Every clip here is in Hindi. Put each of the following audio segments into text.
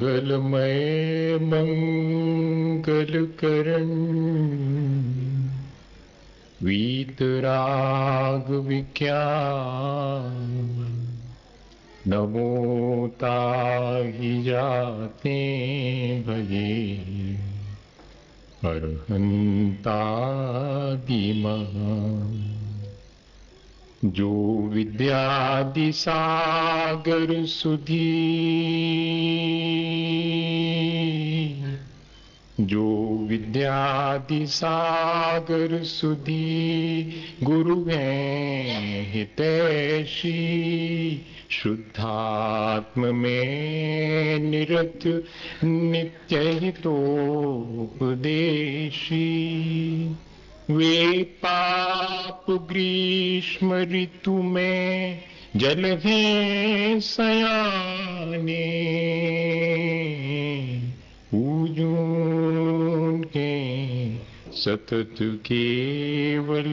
मंगलमय मंगल करण वीतराग विज्ञान नमो ताहि जाते भजे अरहंतादिमः। जो विद्यादि सागर सुधी जो विद्यादि सागर सुधी गुरु हैं हितैषी शुद्धात्म में निरत नित्य हितोपदेशी वे पाप ग्रीष्म ऋतु में जल हैं सयाने पूजून के सतत केवल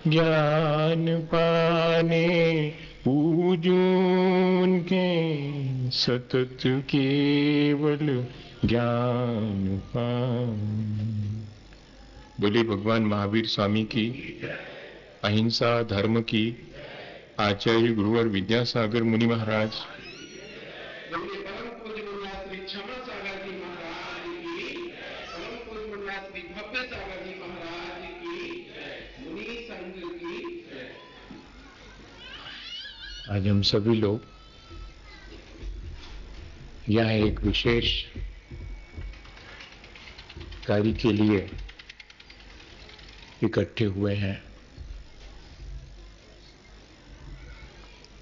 ज्ञान पाने पूजून के सतत केवल ज्ञान पाने। बोले भगवान महावीर स्वामी की, अहिंसा धर्म की, आचार्य गुरुवर विद्यासागर मुनि महाराज, आज हम सभी लोग यहाँ एक विशेष कार्य के लिए इकट्ठे हुए हैं।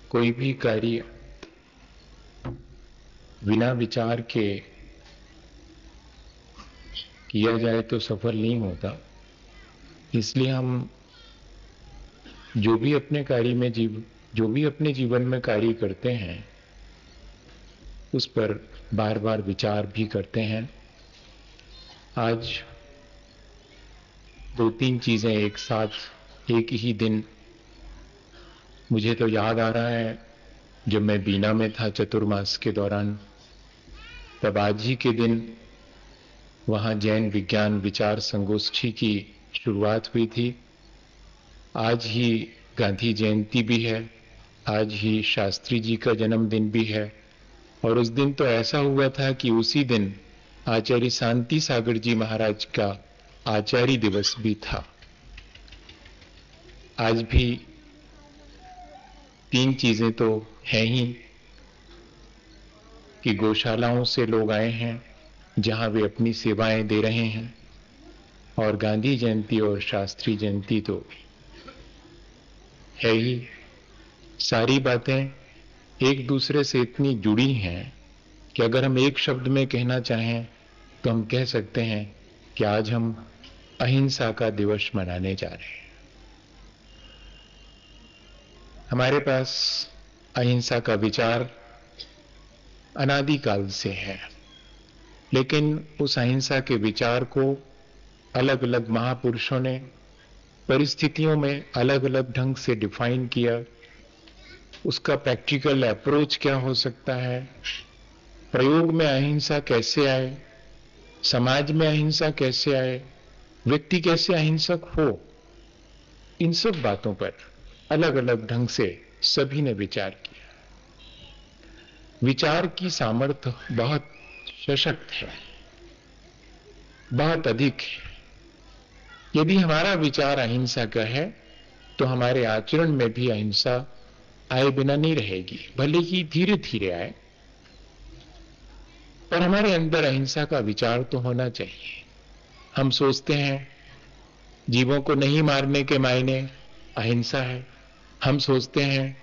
कोई भी कार्य बिना विचार के किया जाए तो सफल नहीं होता। इसलिए हम जो भी अपने जीवन में कार्य करते हैं उस पर बार बार विचार भी करते हैं। आज दो तीन चीजें एक साथ एक ही दिन, मुझे तो याद आ रहा है जब मैं बीना में था चतुर्मास के दौरान, तब आज ही के दिन वहां जैन विज्ञान विचार संगोष्ठी की शुरुआत हुई थी। आज ही गांधी जयंती भी है, आज ही शास्त्री जी का जन्मदिन भी है, और उस दिन तो ऐसा हुआ था कि उसी दिन आचार्य शांति सागर जी महाराज का आचार्य दिवस भी था। आज भी तीन चीजें तो हैं ही कि गौशालाओं से लोग आए हैं जहां वे अपनी सेवाएं दे रहे हैं, और गांधी जयंती और शास्त्री जयंती तो है ही। सारी बातें एक दूसरे से इतनी जुड़ी हैं कि अगर हम एक शब्द में कहना चाहें तो हम कह सकते हैं कि आज हम अहिंसा का दिवस मनाने जा रहे हैं। हमारे पास अहिंसा का विचार अनादिकाल से है, लेकिन उस अहिंसा के विचार को अलग अलग महापुरुषों ने परिस्थितियों में अलग अलग ढंग से डिफाइन किया। उसका प्रैक्टिकल अप्रोच क्या हो सकता है, प्रयोग में अहिंसा कैसे आए, समाज में अहिंसा कैसे आए, व्यक्ति कैसे अहिंसक हो, इन सब बातों पर अलग अलग ढंग से सभी ने विचार किया। विचार की सामर्थ्य बहुत सशक्त है, बहुत अधिक है। यदि हमारा विचार अहिंसा का है तो हमारे आचरण में भी अहिंसा आए बिना नहीं रहेगी, भले ही धीरे धीरे आए, पर हमारे अंदर अहिंसा का विचार तो होना चाहिए। हम सोचते हैं जीवों को नहीं मारने के मायने अहिंसा है, हम सोचते हैं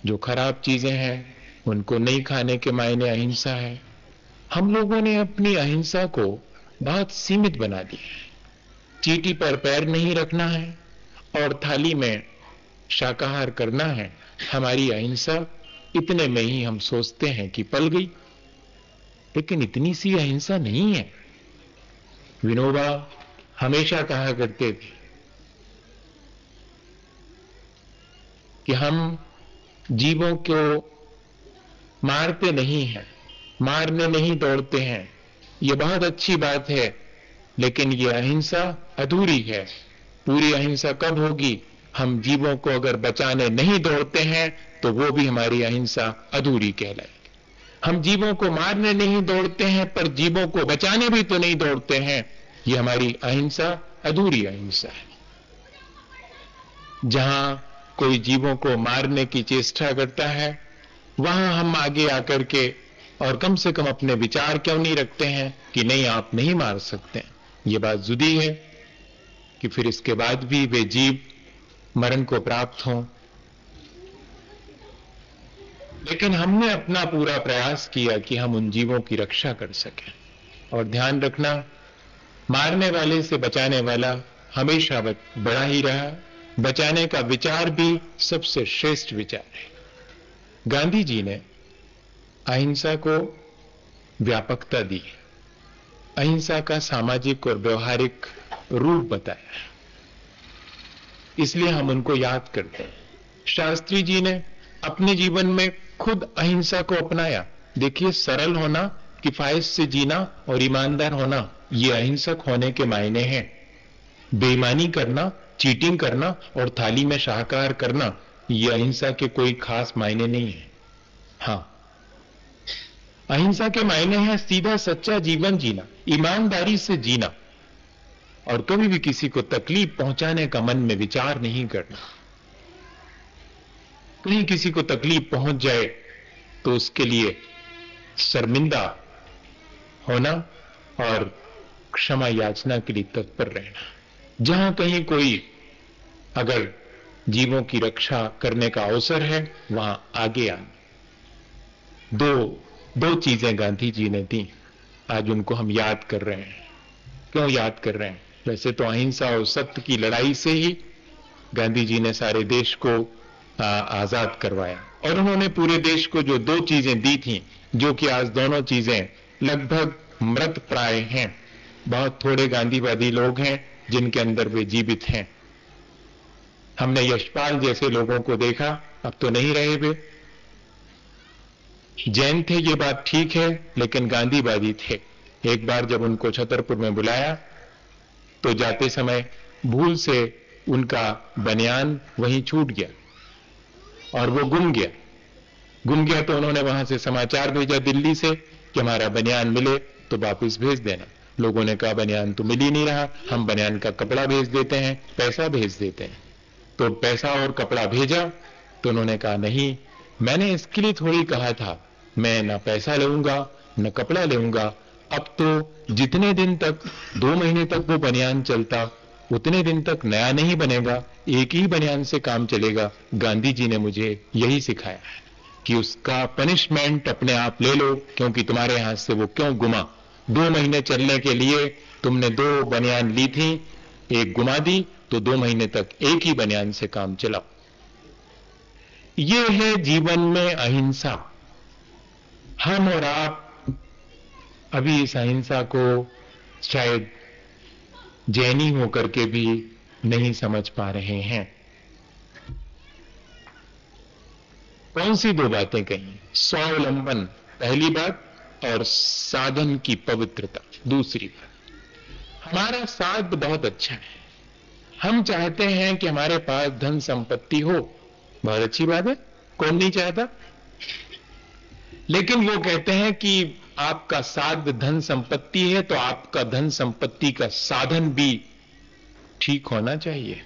जो खराब चीजें हैं उनको नहीं खाने के मायने अहिंसा है। हम लोगों ने अपनी अहिंसा को बहुत सीमित बना दिया है। चीटी पर पैर नहीं रखना है और थाली में शाकाहार करना है, हमारी अहिंसा इतने में ही हम सोचते हैं कि पल गई। लेकिन इतनी सी अहिंसा नहीं है। विनोबा हमेशा कहा करते थे कि हम जीवों को मारते नहीं हैं, मारने नहीं दौड़ते हैं, ये बहुत अच्छी बात है, लेकिन ये अहिंसा अधूरी है। पूरी अहिंसा कब होगी? हम जीवों को अगर बचाने नहीं दौड़ते हैं तो वो भी हमारी अहिंसा अधूरी कहलाएगी। हम जीवों को मारने नहीं दौड़ते हैं पर जीवों को बचाने भी तो नहीं दौड़ते हैं, ये हमारी अहिंसा अधूरी अहिंसा है। जहां कोई जीवों को मारने की चेष्टा करता है वहां हम आगे आकर के और कम से कम अपने विचार क्यों नहीं रखते हैं कि नहीं, आप नहीं मार सकते। ये बात जुदी है कि फिर इसके बाद भी वे जीव मरण को प्राप्त हों। लेकिन हमने अपना पूरा प्रयास किया कि हम उन जीवों की रक्षा कर सकें। और ध्यान रखना, मारने वाले से बचाने वाला हमेशा बड़ा ही रहा। बचाने का विचार भी सबसे श्रेष्ठ विचार है। गांधी जी ने अहिंसा को व्यापकता दी, अहिंसा का सामाजिक और व्यवहारिक रूप बताया, इसलिए हम उनको याद करते हैं। शास्त्री जी ने अपने जीवन में खुद अहिंसा को अपनाया। देखिए, सरल होना, किफायत से जीना और ईमानदार होना, ये अहिंसक होने के मायने हैं। बेईमानी करना, चीटिंग करना और थाली में शाकाहार करना, ये अहिंसा के कोई खास मायने नहीं है। हां, अहिंसा के मायने हैं सीधा सच्चा जीवन जीना, ईमानदारी से जीना और कभी भी किसी को तकलीफ पहुंचाने का मन में विचार नहीं करना। कहीं किसी को तकलीफ पहुंच जाए तो उसके लिए शर्मिंदा होना और क्षमा याचना के लिए तत्पर रहना। जहां कहीं कोई अगर जीवों की रक्षा करने का अवसर है वहां आगे आना। दो चीजें गांधी जी ने दी, आज उनको हम याद कर रहे हैं। क्यों याद कर रहे हैं? वैसे तो अहिंसा और सत्य की लड़ाई से ही गांधी जी ने सारे देश को आजाद करवाया और उन्होंने पूरे देश को जो दो चीजें दी थी, जो कि आज दोनों चीजें लगभग मृत प्राय हैं। बहुत थोड़े गांधीवादी लोग हैं जिनके अंदर वे जीवित हैं। हमने यशपाल जैसे लोगों को देखा, अब तो नहीं रहे वे। जैन थे, ये बात ठीक है, लेकिन गांधीवादी थे। एक बार जब उनको छतरपुर में बुलाया तो जाते समय भूल से उनका बनियान वहीं छूट गया और वो गुम गया तो उन्होंने वहां से समाचार भेजा दिल्ली से कि हमारा बनियान मिले तो वापस भेज देना। लोगों ने कहा बनियान तो मिल ही नहीं रहा, हम बनियान का कपड़ा भेज देते हैं, पैसा भेज देते हैं। तो पैसा और कपड़ा भेजा तो उन्होंने कहा नहीं, मैंने इसके लिए थोड़ी कहा था, मैं न पैसा लूंगा न कपड़ा लूंगा। अब तो जितने दिन तक 2 महीने तक वो बनियान चलता उतने दिन तक नया नहीं बनेगा, एक ही बनियान से काम चलेगा। गांधी जी ने मुझे यही सिखाया है कि उसका पनिशमेंट अपने आप ले लो, क्योंकि तुम्हारे हाथ से वो क्यों गुमा। 2 महीने चलने के लिए तुमने 2 बनियान ली थी, एक गुमा दी, तो 2 महीने तक एक ही बनियान से काम चलाओ। ये है जीवन में अहिंसा। हम और आप अभी इस अहिंसा को शायद जैनी होकर के भी नहीं समझ पा रहे हैं। कौन सी 2 बातें कही? स्वावलंबन पहली बात और साधन की पवित्रता दूसरी बात। हमारा साध बहुत अच्छा है, हम चाहते हैं कि हमारे पास धन संपत्ति हो, बहुत अच्छी बात है, कौन नहीं चाहता। लेकिन वो कहते हैं कि आपका साध धन संपत्ति है तो आपका धन संपत्ति का साधन भी ठीक होना चाहिए।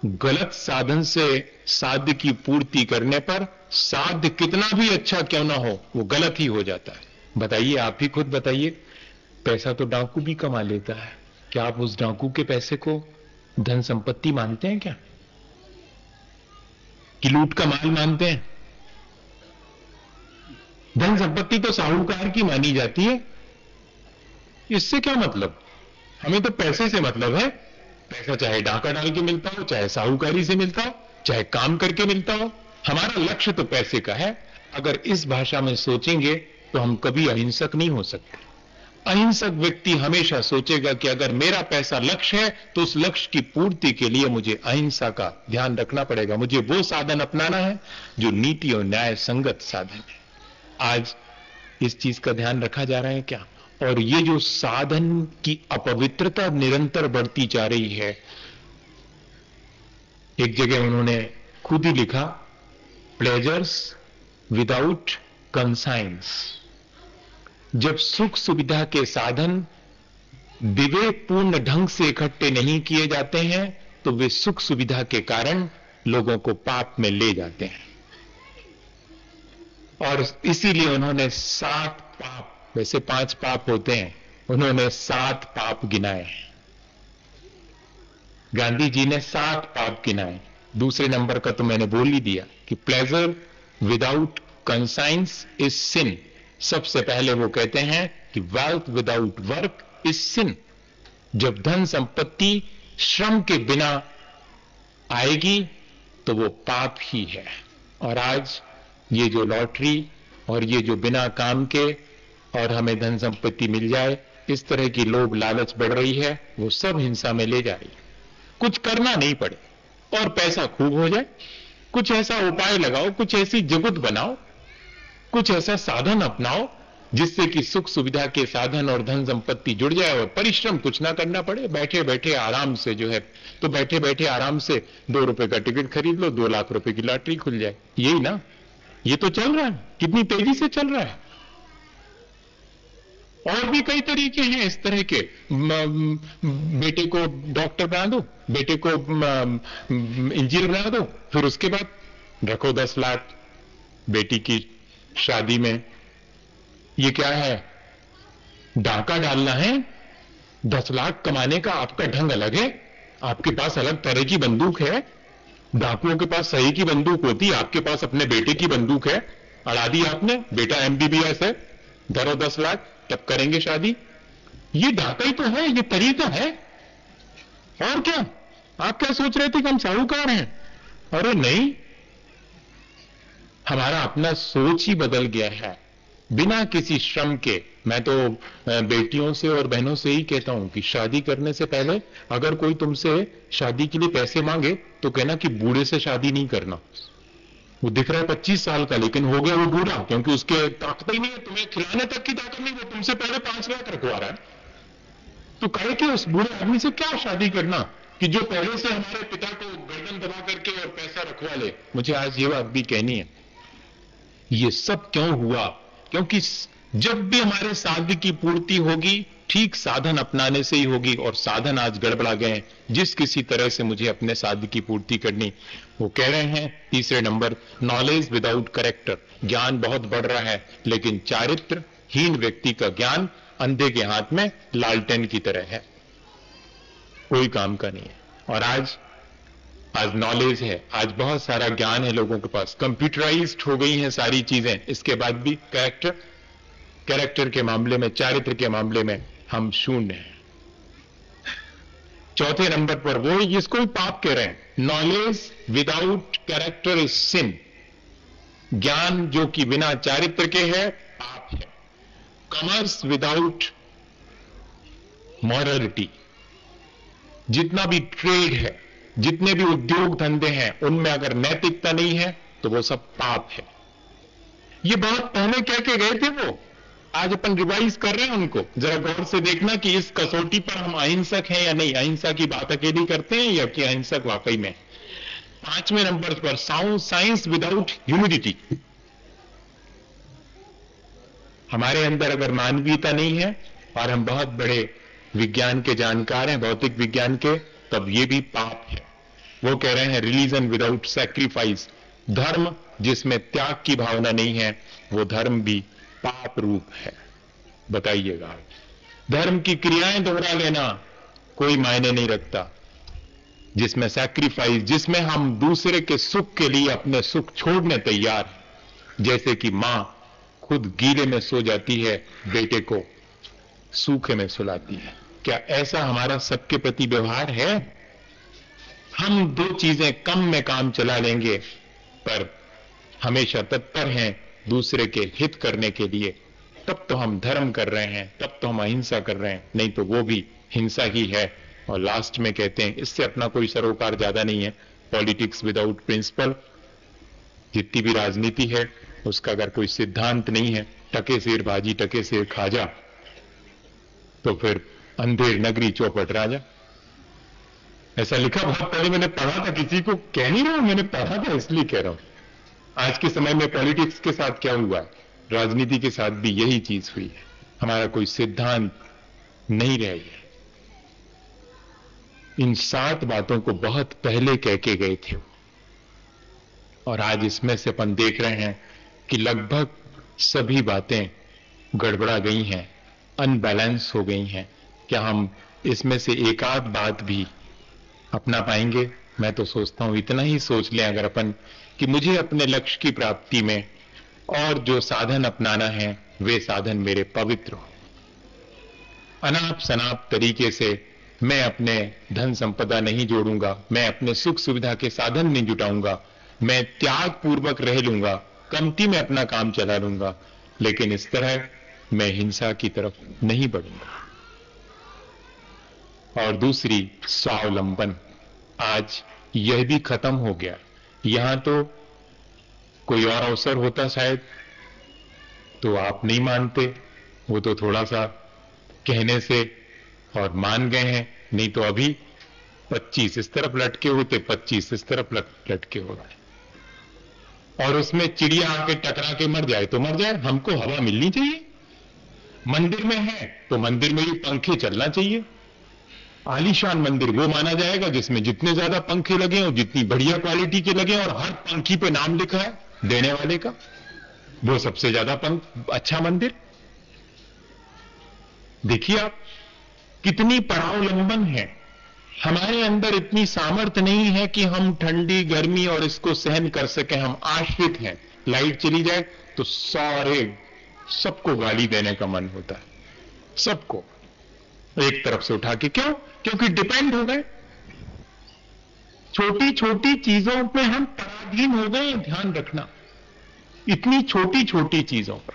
गलत साधन से साध्य की पूर्ति करने पर साध्य कितना भी अच्छा क्यों ना हो वो गलत ही हो जाता है। बताइए, आप ही खुद बताइए, पैसा तो डाकू भी कमा लेता है, क्या आप उस डाकू के पैसे को धन संपत्ति मानते हैं क्या? कि लूट का माल मानते हैं? धन संपत्ति तो साहूकार की मानी जाती है। इससे क्या मतलब? हमें तो पैसे से मतलब है। पैसा चाहे डाका डाल के मिलता हो, चाहे साहूकारी से मिलता हो, चाहे काम करके मिलता हो, हमारा लक्ष्य तो पैसे का है। अगर इस भाषा में सोचेंगे तो हम कभी अहिंसक नहीं हो सकते। अहिंसक व्यक्ति हमेशा सोचेगा कि अगर मेरा पैसा लक्ष्य है तो उस लक्ष्य की पूर्ति के लिए मुझे अहिंसा का ध्यान रखना पड़ेगा। मुझे वो साधन अपनाना है जो नीति और न्याय संगत साधन है। आज इस चीज का ध्यान रखा जा रहा है क्या? और ये जो साधन की अपवित्रता निरंतर बढ़ती जा रही है, एक जगह उन्होंने खुद ही लिखा, प्लेजर्स विदाउट कंसाइंस। जब सुख सुविधा के साधन विवेकपूर्ण ढंग से इकट्ठे नहीं किए जाते हैं तो वे सुख सुविधा के कारण लोगों को पाप में ले जाते हैं। और इसीलिए उन्होंने 7 पाप, वैसे 5 पाप होते हैं, उन्होंने 7 पाप गिनाए हैं। गांधी जी ने 7 पाप गिनाए। दूसरे नंबर का तो मैंने बोल ही दिया कि प्लेजर विदाउट कंसाइंस इज सिन। सबसे पहले वो कहते हैं कि वेल्थ विदाउट वर्क इज सिन। जब धन संपत्ति श्रम के बिना आएगी तो वो पाप ही है। और आज ये जो लॉटरी और ये जो बिना काम के और हमें धन संपत्ति मिल जाए, इस तरह की लोभ लालच बढ़ रही है, वो सब हिंसा में ले जा रही है। कुछ करना नहीं पड़े और पैसा खूब हो जाए। कुछ ऐसा उपाय लगाओ, कुछ ऐसी जगत बनाओ, कुछ ऐसा साधन अपनाओ जिससे कि सुख सुविधा के साधन और धन संपत्ति जुड़ जाए और परिश्रम कुछ ना करना पड़े। बैठे बैठे आराम से जो है, तो बैठे बैठे आराम से 2 रुपए का टिकट खरीद लो, 2 लाख रुपए की लॉटरी खुल जाए। यही ना, ये तो चल रहा है, कितनी तेजी से चल रहा है। और भी कई तरीके हैं इस तरह के। बेटे को डॉक्टर बना दो, बेटे को इंजीनियर बना दो, फिर उसके बाद रखो 10 लाख बेटी की शादी में। ये क्या है? डाका डालना है? 10 लाख कमाने का आपका ढंग अलग है, आपके पास अलग तरह की बंदूक है। डाकुओं के पास सही की बंदूक होती है, आपके पास अपने बेटे की बंदूक है। अड़ा दी आपने, बेटा MBBS है, धरो 10 लाख, तब करेंगे शादी। ये डाका ही तो है, ये तरीका है। और क्या? आप क्या सोच रहे थे कि हम साहूकार हैं? अरे नहीं, हमारा अपना सोच ही बदल गया है बिना किसी श्रम के। मैं तो बेटियों से और बहनों से ही कहता हूं कि शादी करने से पहले अगर कोई तुमसे शादी के लिए पैसे मांगे तो कहना कि बूढ़े से शादी नहीं करना। वो दिख रहा है 25 साल का, लेकिन हो गया वो बूढ़ा, क्योंकि उसके ताकत ही नहीं है, तुम्हें खिलाने तक की ताकत नहीं, वो तुमसे पहले 5 लाख रखवा रहा है। तो कहे कि उस बूढ़े आदमी से क्या शादी करना कि जो पहले से हमारे पिता को गर्दन दबा करके और पैसा रखवा ले। मुझे आज ये बात भी कहनी है, ये सब क्यों हुआ? क्योंकि जब भी हमारे साध्य की पूर्ति होगी, ठीक साधन अपनाने से ही होगी। और साधन आज गड़बड़ा गए हैं। जिस किसी तरह से मुझे अपने साध्य की पूर्ति करनी, वो कह रहे हैं तीसरे नंबर, नॉलेज विदाउट कैरेक्टर। ज्ञान बहुत बढ़ रहा है, लेकिन चारित्रहीन व्यक्ति का ज्ञान अंधे के हाथ में लालटेन की तरह है, कोई काम का नहीं है। और आज नॉलेज है, आज बहुत सारा ज्ञान है लोगों के पास, कंप्यूटराइज्ड हो गई हैं सारी चीजें। इसके बाद भी कैरेक्टर के मामले में, चारित्र के मामले में हम शून्य हैं। चौथे नंबर पर वो जिसको भी पाप कह रहे हैं, नॉलेज विदाउट कैरेक्टर इज सिन। ज्ञान जो कि बिना चारित्र के है, पाप है। कॉमर्स विदाउट मॉरलिटी, जितना भी ट्रेड है, जितने भी उद्योग धंधे हैं, उनमें अगर नैतिकता नहीं है तो वो सब पाप है। ये बहुत पहले कह के गए थे वो, आज अपन रिवाइज कर रहे हैं उनको। जरा गौर से देखना कि इस कसौटी पर हम अहिंसक हैं या नहीं। अहिंसा की बात अकेली करते हैं या कि अहिंसक वाकई में। 5वें नंबर पर साइंस विदाउट ह्यूमिडिटी। हमारे अंदर अगर मानवीयता नहीं है और हम बहुत बड़े विज्ञान के जानकार हैं, भौतिक विज्ञान के, तब ये भी पाप है। वो कह रहे हैं रिलीजन विदाउट सैक्रिफाइस। धर्म जिसमें त्याग की भावना नहीं है, वो धर्म भी पाप रूप है। बताइएगा, धर्म की क्रियाएं दोहरा लेना कोई मायने नहीं रखता। जिसमें सैक्रिफाइस, जिसमें हम दूसरे के सुख के लिए अपने सुख छोड़ने तैयार हैं। जैसे कि मां खुद गीले में सो जाती है, बेटे को सूखे में सुलाती है। क्या ऐसा हमारा सबके प्रति व्यवहार है? हम 2 चीजें कम में काम चला लेंगे, पर हमेशा तत्पर हैं दूसरे के हित करने के लिए, तब तो हम धर्म कर रहे हैं, तब तो हम अहिंसा कर रहे हैं, नहीं तो वो भी हिंसा ही है। और लास्ट में कहते हैं, इससे अपना कोई सरोकार ज्यादा नहीं है, पॉलिटिक्स विदाउट प्रिंसिपल। जितनी भी राजनीति है उसका अगर कोई सिद्धांत नहीं है टके सिर भाजी टके सिर खाजा, तो फिर अंधेर नगरी चौपट राजा। ऐसा लिखा बहुत पहले मैंने पढ़ा था, किसी को कह नहीं रहा, मैंने पढ़ा था इसलिए कह रहा हूं। आज के समय में पॉलिटिक्स के साथ क्या हुआ है, राजनीति के साथ भी यही चीज हुई है। हमारा कोई सिद्धांत नहीं रह गया। इन 7 बातों को बहुत पहले कह के गए थे और आज इसमें से अपन देख रहे हैं कि लगभग सभी बातें गड़बड़ा गई हैं, अनबैलेंस हो गई हैं। क्या हम इसमें से एक आध बात भी अपना पाएंगे? मैं तो सोचता हूं इतना ही सोच लें अगर अपन कि मुझे अपने लक्ष्य की प्राप्ति में और जो साधन अपनाना है वे साधन मेरे पवित्र हो। अनाप शनाप तरीके से मैं अपने धन संपदा नहीं जोड़ूंगा, मैं अपने सुख सुविधा के साधन नहीं जुटाऊंगा, मैं त्याग पूर्वक रह लूंगा, कमती में अपना काम चला लूंगा, लेकिन इस तरह मैं हिंसा की तरफ नहीं बढ़ूंगा। और दूसरी, स्वावलंबन। आज यह भी खत्म हो गया। यहां तो कोई और अवसर होता शायद तो आप नहीं मानते, वो तो थोड़ा सा कहने से और मान गए हैं, नहीं तो अभी 25 इस तरफ लटके होते, 25 इस तरफ लटके हो गए। और उसमें चिड़िया आके टकरा के मर जाए तो मर जाए, हमको हवा मिलनी चाहिए। मंदिर में है तो मंदिर में भी पंखे चलना चाहिए। आलीशान मंदिर वो माना जाएगा जिसमें जितने ज्यादा पंखे लगे और जितनी बढ़िया क्वालिटी के लगे और हर पंखी पे नाम लिखा है देने वाले का, वो सबसे ज्यादा अच्छा मंदिर। देखिए आप कितनी परावलंबन है। हमारे अंदर इतनी सामर्थ्य नहीं है कि हम ठंडी गर्मी और इसको सहन कर सकें। हम आश्रित हैं। लाइट चली जाए तो सबको गाली देने का मन होता है, सबको एक तरफ से उठा के। क्यों? क्योंकि डिपेंड हो गए। छोटी छोटी चीजों पे हम पराधीन हो गए। ध्यान रखना, इतनी छोटी छोटी चीजों पर।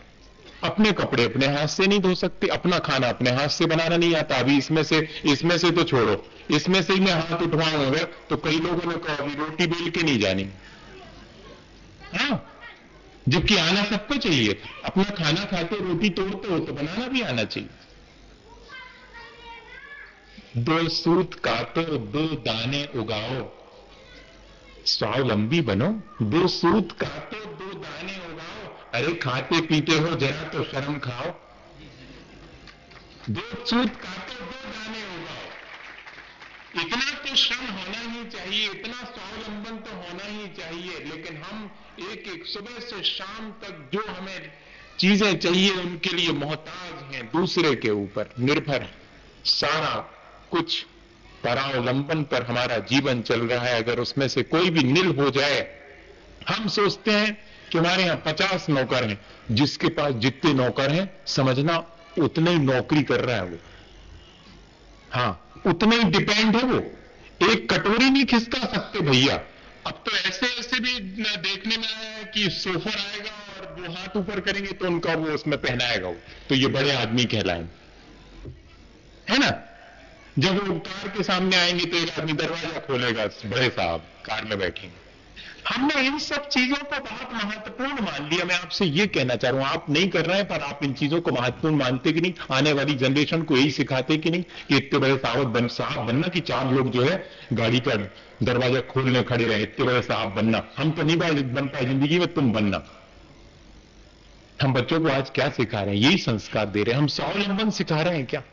अपने कपड़े अपने हाथ से नहीं धो सकते, अपना खाना अपने हाथ से बनाना नहीं आता। अभी इसमें से तो छोड़ो, इसमें से ही मैं हाथ उठवाऊंगा तो कई लोगों ने कहा अभी रोटी बेल के नहीं जानी, हाँ, जबकि आना सबको चाहिए था। अपना खाना खाते रोटी तोड़ते हो तो बनाना भी आना चाहिए। 2 सूत काटो 2 दाने उगाओ, स्वावलंबी बनो। 2 सूत काटो 2 दाने उगाओ। अरे खाते पीते हो जरा तो शर्म खाओ। 2 सूत काटो 2 दाने उगाओ। इतना तो श्रम होना ही चाहिए, इतना स्वावलंबन तो होना ही चाहिए। लेकिन हम एक सुबह से शाम तक जो हमें चीजें चाहिए उनके लिए मोहताज हैं, दूसरे के ऊपर निर्भर हैं। सारा कुछ परावलंबन पर हमारा जीवन चल रहा है। अगर उसमें से कोई भी निल हो जाए, हम सोचते हैं कि हमारे यहां 50 नौकर हैं। जिसके पास जितने नौकर हैं समझना उतने ही नौकरी कर रहा है वो, हाँ, उतने ही डिपेंड है वो। एक कटोरी नहीं खिसका सकते भैया। अब तो ऐसे भी देखने में आया है कि सोफर आएगा और वो हाथ ऊपर करेंगे तो उनका वो उसमें पहनाएगा वो, तो ये बड़े आदमी कहलाएंगे, है ना। जब वो कार के सामने आएंगे तो एक आदमी दरवाजा खोलेगा, बड़े साहब कार में बैठेंगे। हमने इन सब चीजों को बहुत महत्वपूर्ण मान लिया। मैं आपसे ये कहना चाह रहा हूं, आप नहीं कर रहे हैं पर आप इन चीजों को महत्वपूर्ण मानते कि नहीं? आने वाली जनरेशन को यही सिखाते कि नहीं कि इतने बड़े साहब बनना कि 4 लोग जो है गाड़ी का दरवाजा खोलने खड़े रहे, इतने बड़े साहब बनना। हम तो नहीं बन पाए जिंदगी में, तुम बनना। हम बच्चों को आज क्या सिखा रहे हैं? यही संस्कार दे रहे हैं। हम स्वावलंबन सिखा रहे हैं क्या?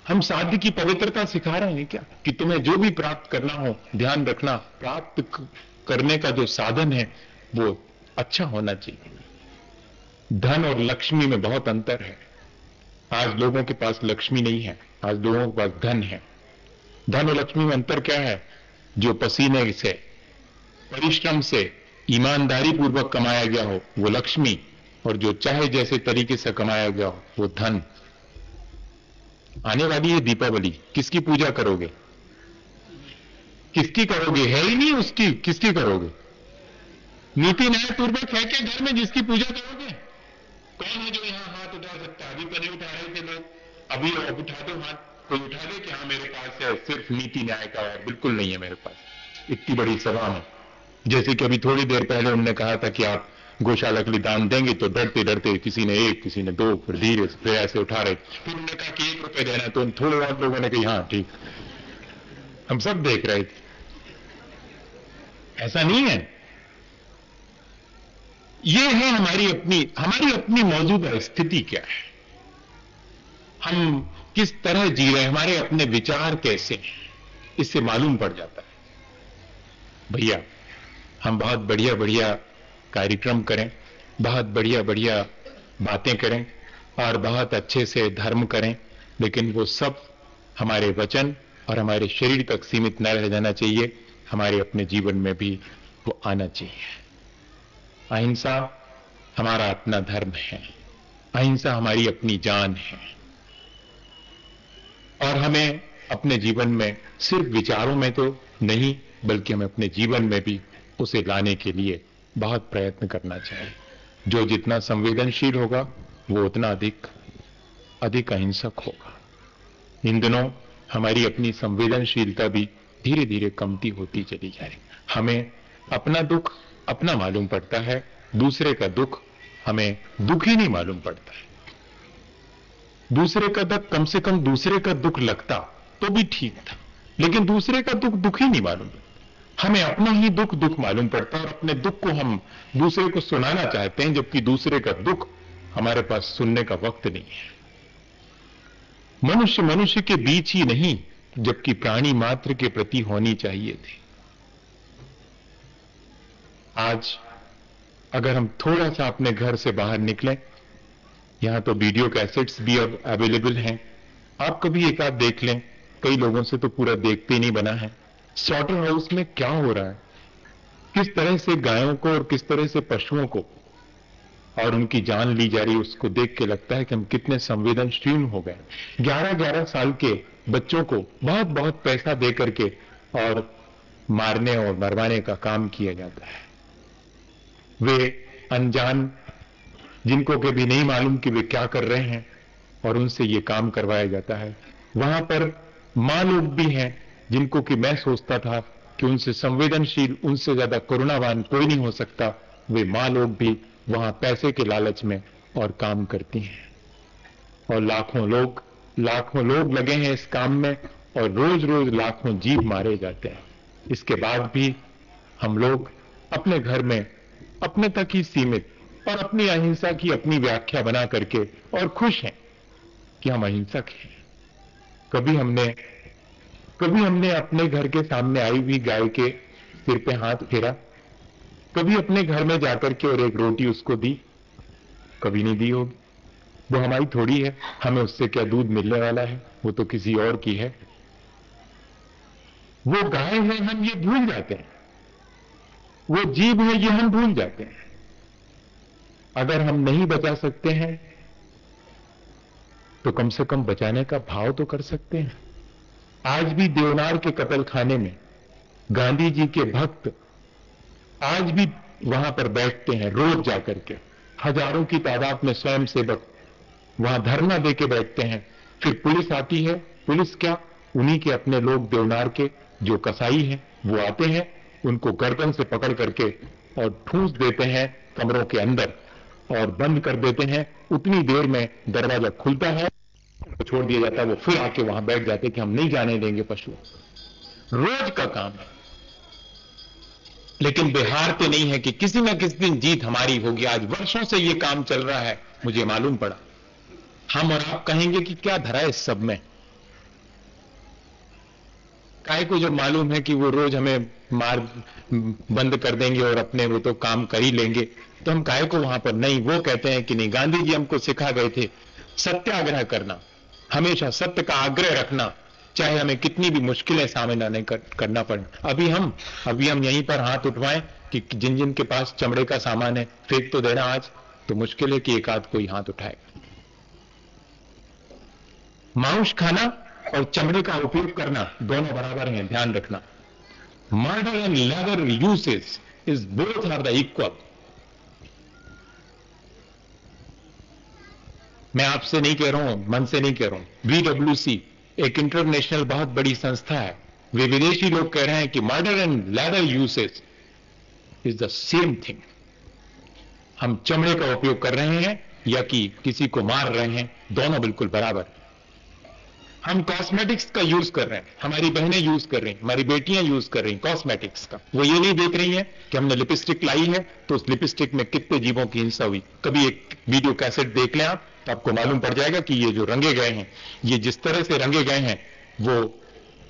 हम साध्य की पवित्रता सिखा रहे हैं क्या? कि तुम्हें जो भी प्राप्त करना हो, ध्यान रखना, प्राप्त करने का जो साधन है वो अच्छा होना चाहिए। धन और लक्ष्मी में बहुत अंतर है। आज लोगों के पास लक्ष्मी नहीं है, आज लोगों के पास धन है। धन और लक्ष्मी में अंतर क्या है? जो पसीने से, परिश्रम से, ईमानदारी पूर्वक कमाया गया हो वो लक्ष्मी, और जो चाहे जैसे तरीके से कमाया गया हो वो धन। आने वाली है दीपावली, किसकी पूजा करोगे? किसकी करोगे? है ही नहीं उसकी, किसकी करोगे? नीति न्याय पूर्वक है क्या घर में जिसकी पूजा करोगे? कौन है जो यहां हाथ उठा सकता है? अभी तो नहीं उठा रहे थे लोग, अभी उठा दो हाथ। कोई उठा दे कि हाँ मेरे पास है सिर्फ नीति न्याय का, और बिल्कुल नहीं है मेरे पास। इतनी बड़ी सभा में, जैसे कि अभी थोड़ी देर पहले उन्होंने कहा था कि आप गौशाला के लिए दान देंगे तो डरते डरते किसी ने 1, किसी ने 2, फिर धीरे से फिर ऐसे उठा रहे, फिर उन्होंने कहा कि 1 रुपए देना, तो थोड़े और लोगों ने कहा हाँ ठीक। हम सब देख रहे थे। ऐसा नहीं है। ये है हमारी अपनी मौजूदा स्थिति क्या है, हम किस तरह जी रहे हैं, हमारे अपने विचार कैसे हैं, इससे मालूम पड़ जाता है। भैया हम बहुत बढ़िया बढ़िया कार्यक्रम करें, बहुत बढ़िया बढ़िया बातें करें और बहुत अच्छे से धर्म करें, लेकिन वो सब हमारे वचन और हमारे शरीर तक सीमित न रह जाना चाहिए, हमारे अपने जीवन में भी वो आना चाहिए। अहिंसा हमारा अपना धर्म है, अहिंसा हमारी अपनी जान है, और हमें अपने जीवन में सिर्फ विचारों में तो नहीं, बल्कि हमें अपने जीवन में भी उसे लाने के लिए बहुत प्रयत्न करना चाहिए। जो जितना संवेदनशील होगा वो उतना अधिक अहिंसक होगा। इन दिनों हमारी अपनी संवेदनशीलता भी धीरे धीरे कमती होती चली जा रही। हमें अपना दुख अपना मालूम पड़ता है, दूसरे का दुख हमें दुख ही नहीं मालूम पड़ता है। दूसरे का दुख, कम से कम दूसरे का दुख लगता तो भी ठीक था, लेकिन दूसरे का दुख ही नहीं मालूम। हमें अपना ही दुख मालूम पड़ता है और अपने दुख को हम दूसरे को सुनाना चाहते हैं, जबकि दूसरे का दुख हमारे पास सुनने का वक्त नहीं है। मनुष्य मनुष्य के बीच ही नहीं, जबकि प्राणी मात्र के प्रति होनी चाहिए थी। आज अगर हम थोड़ा सा अपने घर से बाहर निकलें, यहां तो वीडियो कैसेट्स भी अब अवेलेबल हैं, आप कभी एक आध देख लें। कई लोगों से तो पूरा देखते ही नहीं बना है। स्लॉटर हाउस में क्या हो रहा है, किस तरह से गायों को और किस तरह से पशुओं को और उनकी जान ली जा रही, उसको देख के लगता है कि हम कितने संवेदनशील हो गए। 11-11 साल के बच्चों को बहुत बहुत पैसा दे करके और मारने और मरवाने का काम किया जाता है। वे अनजान, जिनको कभी नहीं मालूम कि वे क्या कर रहे हैं, और उनसे ये काम करवाया जाता है। वहां पर मां लोग भी हैं, जिनको कि मैं सोचता था कि उनसे संवेदनशील, उनसे ज्यादा करुणावान कोई नहीं हो सकता। वे मां लोग भी वहां पैसे के लालच में और काम करती हैं, और लाखों लोग लगे हैं इस काम में, और रोज रोज लाखों जीव मारे जाते हैं। इसके बाद भी हम लोग अपने घर में अपने तक ही सीमित और अपनी अहिंसा की अपनी व्याख्या बना करके और खुश हैं कि हम अहिंसक हैं। कभी हमने अपने घर के सामने आई हुई गाय के सिर पे हाथ फेरा, कभी अपने घर में जाकर के और एक रोटी उसको दी, कभी नहीं दी होगी। वो हमारी थोड़ी है, हमें उससे क्या दूध मिलने वाला है, वो तो किसी और की है। वो गाय है, हम ये भूल जाते हैं। वो जीव है, ये हम भूल जाते हैं। अगर हम नहीं बचा सकते हैं तो कम से कम बचाने का भाव तो कर सकते हैं। आज भी देवनार के कत्ल खाने में गांधी जी के भक्त आज भी वहां पर बैठते हैं, रोज जाकर के हजारों की तादाद में स्वयंसेवक वहां धरना देके बैठते हैं। फिर पुलिस आती है, पुलिस क्या, उन्हीं के अपने लोग देवनार के जो कसाई हैं वो आते हैं, उनको गर्दन से पकड़ करके और ठूंस देते हैं कमरों के अंदर और बंद कर देते हैं। उतनी देर में दरवाजा खुलता है, तो छोड़ दिया जाता है, वो फिर आके वहां बैठ जाते कि हम नहीं जाने देंगे पशु। रोज का काम है, लेकिन बिहार तो नहीं है कि किसी न किसी दिन जीत हमारी होगी। आज वर्षों से ये काम चल रहा है, मुझे मालूम पड़ा। हम और आप कहेंगे कि क्या धरा है इस सब में, काय को जब मालूम है कि वो रोज हमें मार बंद कर देंगे और अपने वो तो काम कर ही लेंगे, तो हम काय को वहां पर नहीं। वो कहते हैं कि नहीं, गांधी जी हमको सिखा गए थे सत्याग्रह करना, हमेशा सत्य का आग्रह रखना, चाहे हमें कितनी भी मुश्किलें सामना नहीं करना पड़े। अभी हम यहीं पर हाथ उठवाएं कि जिन जिन के पास चमड़े का सामान है फेंक तो देना आज, तो मुश्किल है कि एक आध कोई हाथ उठाएगा। मांस खाना और चमड़े का उपयोग करना दोनों बराबर हैं, ध्यान रखना। Murder and leather usage is both are the equal. मैं आपसे नहीं कह रहा हूं, मन से नहीं कह रहा हूं। VWC एक इंटरनेशनल बहुत बड़ी संस्था है, वे विदेशी लोग कह रहे हैं कि murder and leather usage is the same thing. हम चमड़े का उपयोग कर रहे हैं या कि किसी को मार रहे हैं, दोनों बिल्कुल बराबर। हम कॉस्मेटिक्स का यूज कर रहे हैं, हमारी बहनें यूज कर रही हैं, हमारी बेटियां यूज कर रही हैं कॉस्मेटिक्स का। वो ये नहीं देख रही हैं कि हमने लिपस्टिक लाई है तो उस लिपस्टिक में कितने जीवों की हिंसा हुई। कभी एक वीडियो कैसेट देख लें आप, तो आपको मालूम पड़ जाएगा कि ये जो रंगे गए हैं, ये जिस तरह से रंगे गए हैं वो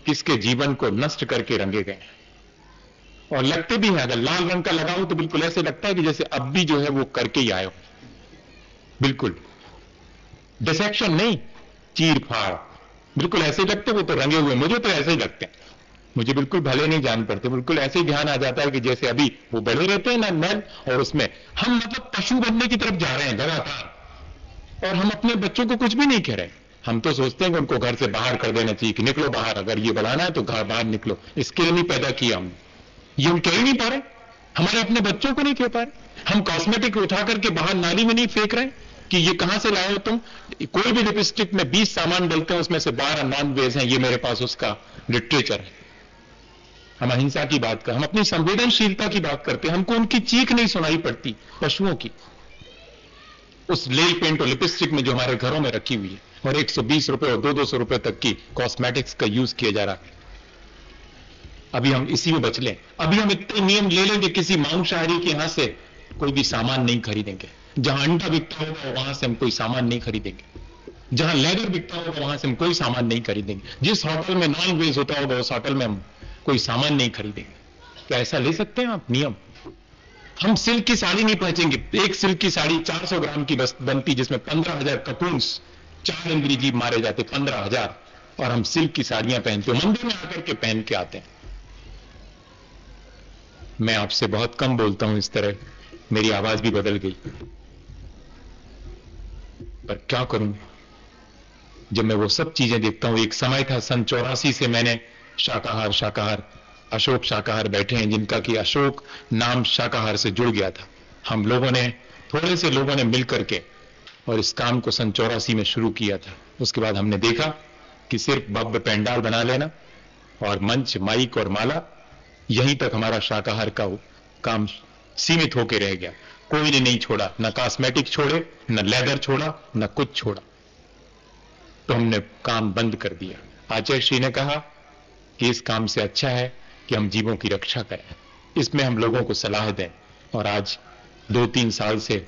किसके जीवन को नष्ट करके रंगे गए हैं। और लगते भी हैं, अगर लाल रंग का लगाओ तो बिल्कुल ऐसे लगता है कि जैसे अब भी जो है वो करके ही आए हो। बिल्कुल डिसेक्शन नहीं, चीर फाड़, बिल्कुल ऐसे लगते। वो तो रंगे हुए, मुझे तो ऐसे ही लगते हैं, मुझे बिल्कुल भले नहीं जान पड़ते। बिल्कुल ऐसे ही ध्यान आ जाता है कि जैसे अभी वो बड़े रहते हैं ना नल, और उसमें हम मतलब पशु बनने की तरफ जा रहे हैं लगातार। और हम अपने बच्चों को कुछ भी नहीं कह रहे। हम तो सोचते हैं कि उनको घर से बाहर कर देना चाहिए कि निकलो बाहर, अगर ये बढ़ाना है तो घर बाहर निकलो। इसके लिए नहीं पैदा किया हमने, ये हम कह ही नहीं पा रहे, हमारे अपने बच्चों को नहीं कह पा रहे। हम कॉस्मेटिक उठा करके बाहर नाली में नहीं फेंक रहे कि ये कहां से लाए हो तुम। कोई भी लिपस्टिक में 20 सामान डलते हैं, उसमें से 12 नॉन वेज हैं, ये मेरे पास उसका लिटरेचर है। हम अहिंसा की बात कर, हम अपनी संवेदनशीलता की बात करते हैं, हमको उनकी चीख नहीं सुनाई पड़ती पशुओं की, उस नेल पेंट और लिपस्टिक में जो हमारे घरों में रखी हुई है। और 120 रुपए और 200 रुपए तक की कॉस्मेटिक्स का यूज किया जा रहा है। अभी हम इसी में बच लें, अभी हम इतने नियम ले लेंगे, किसी मांसाहारी के यहां से कोई भी सामान नहीं खरीदेंगे। जहां अंडा बिकता होगा वहां से हम कोई सामान नहीं खरीदेंगे, जहां लेदर बिकता होगा वहां से हम कोई सामान नहीं खरीदेंगे, जिस होटल में नॉन वेज होता होगा उस होटल में हम कोई सामान नहीं खरीदेंगे। क्या ऐसा ले सकते हैं आप नियम? हम सिल्क की साड़ी नहीं पहनेंगे। एक सिल्क की साड़ी 400 ग्राम की बस बनती, जिसमें 15,000 ककून्स, 4 अंग्रेजी मारे जाते, 15,000, और हम सिल्क की साड़ियां पहनते, मंदिर में आकर के पहन के आते हैं। मैं आपसे बहुत कम बोलता हूं इस तरह, मेरी आवाज भी बदल गई, पर क्या करूं जब मैं वो सब चीजें देखता हूं। एक समय था सन 84 से मैंने शाकाहार अशोक शाकाहार बैठे हैं, जिनका कि अशोक नाम शाकाहार से जुड़ गया था। हम लोगों ने, थोड़े से लोगों ने मिलकर के और इस काम को सन 84 में शुरू किया था। उसके बाद हमने देखा कि सिर्फ भव्य पंडाल बना लेना और मंच, माइक और माला, यहीं तक हमारा शाकाहार का काम सीमित होकर रह गया। कोई ने नहीं छोड़ा, न कॉस्मेटिक छोड़े, न लेदर छोड़ा, न कुछ छोड़ा। तो हमने काम बंद कर दिया। आचार्य श्री ने कहा कि इस काम से अच्छा है कि हम जीवों की रक्षा करें, इसमें हम लोगों को सलाह दें। और आज 2-3 साल से,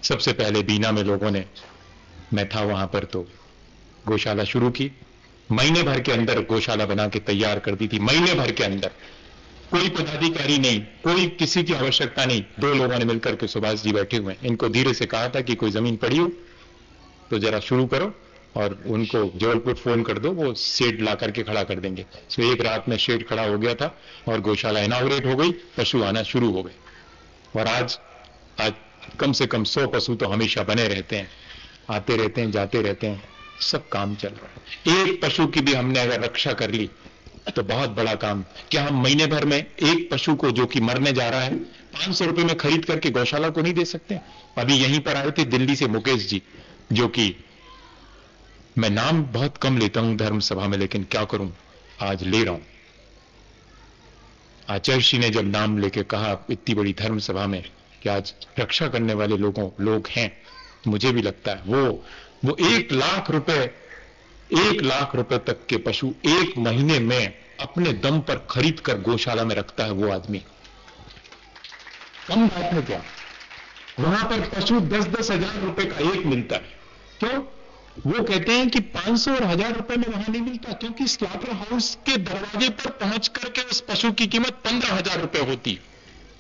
सबसे पहले बीना में लोगों ने, मैं था वहां पर, तो गौशाला शुरू की। महीने भर के अंदर गौशाला बना के तैयार कर दी थी, महीने भर के अंदर। कोई पदाधिकारी नहीं, कोई किसी की आवश्यकता नहीं। 2 लोगों ने मिलकर के, सुभाष जी बैठे हुए हैं, इनको धीरे से कहा था कि कोई जमीन पड़ी हो तो जरा शुरू करो, और उनको जबलपुर फोन कर दो, वो शेड ला करके खड़ा कर देंगे। सो एक रात में शेड खड़ा हो गया था और गौशाला इनॉग्रेट हो गई, पशु आना शुरू हो गए। और आज कम से कम 100 पशु तो हमेशा बने रहते हैं, आते रहते हैं, जाते रहते हैं, सब काम चल रहा है। एक पशु की भी हमने अगर रक्षा कर ली तो बहुत बड़ा काम। क्या हम महीने भर में एक पशु को जो कि मरने जा रहा है 500 रुपए में खरीद करके गौशाला को नहीं दे सकते? अभी यहीं पर आए थे दिल्ली से मुकेश जी, जो कि मैं नाम बहुत कम लेता हूं धर्म सभा में, लेकिन क्या करूं, आज ले रहा हूं। आचार्य जी ने जब नाम लेके कहा इतनी बड़ी धर्म सभा में कि आज रक्षा करने वाले लोग हैं, मुझे भी लगता है वो 1 लाख रुपए तक के पशु 1 महीने में अपने दम पर खरीद कर गौशाला में रखता है वो आदमी। कम बात है क्या? वहां पर पशु 10-10 हजार रुपए का एक मिलता है। क्यों? वो कहते हैं कि 500 और 1000 रुपए में वहां नहीं मिलता, क्योंकि स्लॉटर हाउस के दरवाजे पर पहुंच करके उस पशु की कीमत 15,000 रुपए होती है।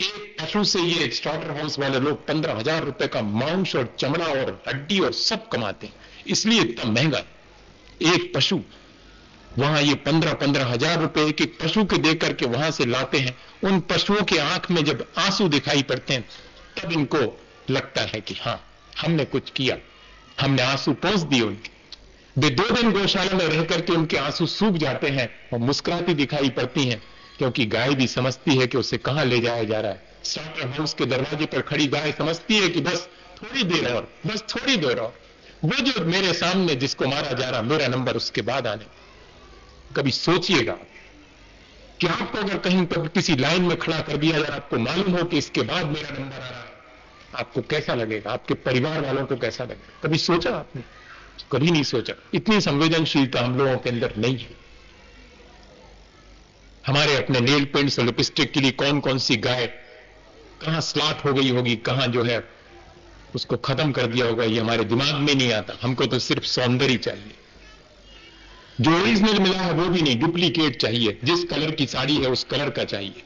एक पशु से ये स्लॉटर हाउस वाले लोग 15,000 रुपए का मांस और चमड़ा और हड्डी और सब कमाते हैं, इसलिए इतना महंगा है एक पशु। वहां ये 15-15 हजार रुपए एक एक पशु के दे करके वहां से लाते हैं। उन पशुओं के आंख में जब आंसू दिखाई पड़ते हैं तब इनको लगता है कि हां, हमने कुछ किया, हमने आंसू पोंछ दिए उनके। वे 2 दिन गौशाला में रह करके उनके आंसू सूख जाते हैं और मुस्कुराती दिखाई पड़ती हैं, क्योंकि गाय भी समझती है कि उसे कहां ले जाया जा रहा है। स्लॉटर हाउस के दरवाजे पर खड़ी गाय समझती है कि बस थोड़ी देर और, बस थोड़ी देर और, वो जो मेरे सामने जिसको मारा जा रहा, मेरा नंबर उसके बाद आने। कभी सोचिएगा कि आपको अगर कहीं पर किसी लाइन में खड़ा कर दिया जाए, आपको मालूम हो कि इसके बाद मेरा नंबर आ रहा है, आपको कैसा लगेगा, आपके परिवार वालों को कैसा लगेगा? कभी सोचा आपने? कभी नहीं सोचा। इतनी संवेदनशीलता हम लोगों के अंदर नहीं है। हमारे अपने नेल पेंट्स और लिपस्टिक के लिए कौन कौन सी गाय कहां स्लॉट हो गई होगी, कहां जो है उसको खत्म कर दिया होगा, ये हमारे दिमाग में नहीं आता। हमको तो सिर्फ सौंदर्य चाहिए। जो ओरिजिनल मिला है वो भी नहीं, डुप्लीकेट चाहिए। जिस कलर की साड़ी है उस कलर का चाहिए,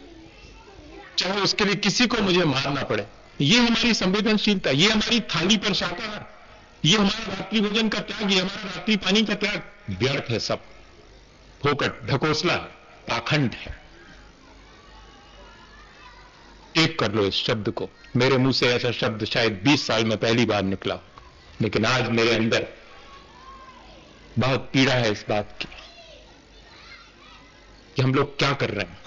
चाहे उसके लिए किसी को मुझे मारना पड़े। ये हमारी संवेदनशीलता, ये हमारी थाली पर शाकाहार, ये हमारा रात्रि भोजन का त्याग, ये हमारा रात्रि पानी का त्याग व्यर्थ है, सब फोकट, ढकोसला है, पाखंड है। टेप कर लो इस शब्द को। मेरे मुंह से ऐसा शब्द शायद 20 साल में पहली बार निकला, लेकिन आज मेरे अंदर बहुत पीड़ा है इस बात की कि हम लोग क्या कर रहे हैं।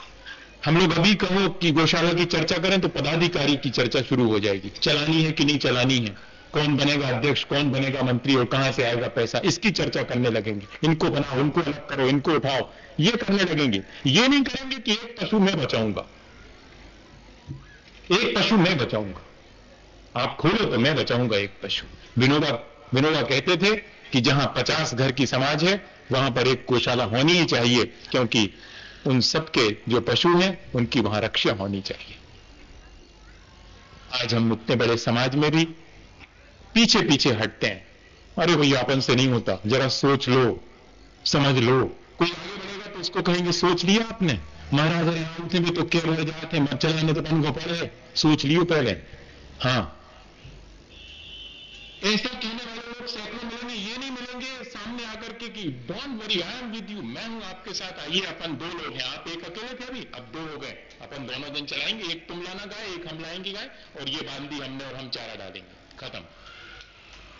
हम लोग अभी कहो कि गौशाला की चर्चा करें तो पदाधिकारी की चर्चा शुरू हो जाएगी, चलानी है कि नहीं चलानी है, कौन बनेगा अध्यक्ष, कौन बनेगा मंत्री और कहां से आएगा पैसा, इसकी चर्चा करने लगेंगे। इनको बनाओ, उनको अलग करो, इनको उठाओ, ये करने लगेंगे। ये नहीं करेंगे कि एक पशु मैं बचाऊंगा, एक पशु मैं बचाऊंगा, आप खोलो तो मैं बचाऊंगा एक पशु। विनोबा कहते थे कि जहां 50 घर की समाज है वहां पर एक गौशाला होनी ही चाहिए, क्योंकि उन सबके जो पशु हैं उनकी वहां रक्षा होनी चाहिए। आज हम इतने बड़े समाज में भी पीछे पीछे हटते हैं। अरे भैया अपन से नहीं होता, जरा सोच लो, समझ लो। कोई आगे बढ़ेगा तो उसको कहेंगे सोच लिया आपने? महाराज राम थे भी तो क्या बढ़ जाते, मत चलाने तो अपन को पड़े, सोच लियो पहले। हाँ, ऐसा कहने वाले लोग सैकड़ों मिलेंगे, ये नहीं मिलेंगे सामने आकर के कि don't worry, I am with you, मैं हूं आपके साथ, आइए अपन 2 लोग हैं, आप एक अकेले थे अभी, अब 2 हो गए, अपन दोनों दिन चलाएंगे, एक तुम लाना गाय, एक हम लाएंगे गाय, और ये बांध दी हमने और हम चारा डालेंगे, खत्म।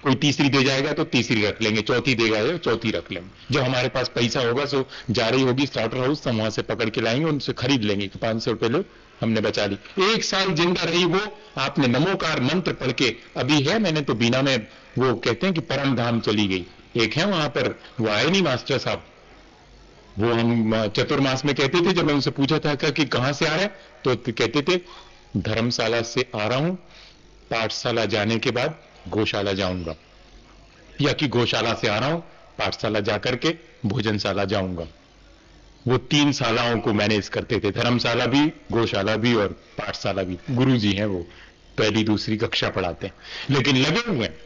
कोई तीसरी दे जाएगा तो तीसरी रख लेंगे, चौथी देगा तो चौथी रख लेंगे। जब हमारे पास पैसा होगा सो जा रही होगी स्लॉटर हाउस, हम वहां से पकड़ के लाएंगे, उनसे खरीद लेंगे कि 500 रुपए लो, हमने बचा ली। 1 साल जिंदा रही वो, आपने नमोकार मंत्र पढ़ के, अभी है मैंने तो बीना में, वो कहते हैं कि परम धाम चली गई, एक है वहां पर, वो आए नहीं मास्टर साहब, वो हम चतुर्मास में कहते थे, जब मैं उनसे पूछा था कि कहां से आ रहे हैं तो कहते थे धर्मशाला से आ रहा हूं, पाठशाला जाने के बाद गौशाला जाऊंगा, या कि गौशाला से आ रहा हूं, पाठशाला जाकर के भोजनशाला जाऊंगा। वो 3 शालाओं को मैनेज करते थे, धर्मशाला भी, गौशाला भी और पाठशाला भी। गुरुजी हैं वो, पहली दूसरी कक्षा पढ़ाते हैं, लेकिन लगे हुए हैं।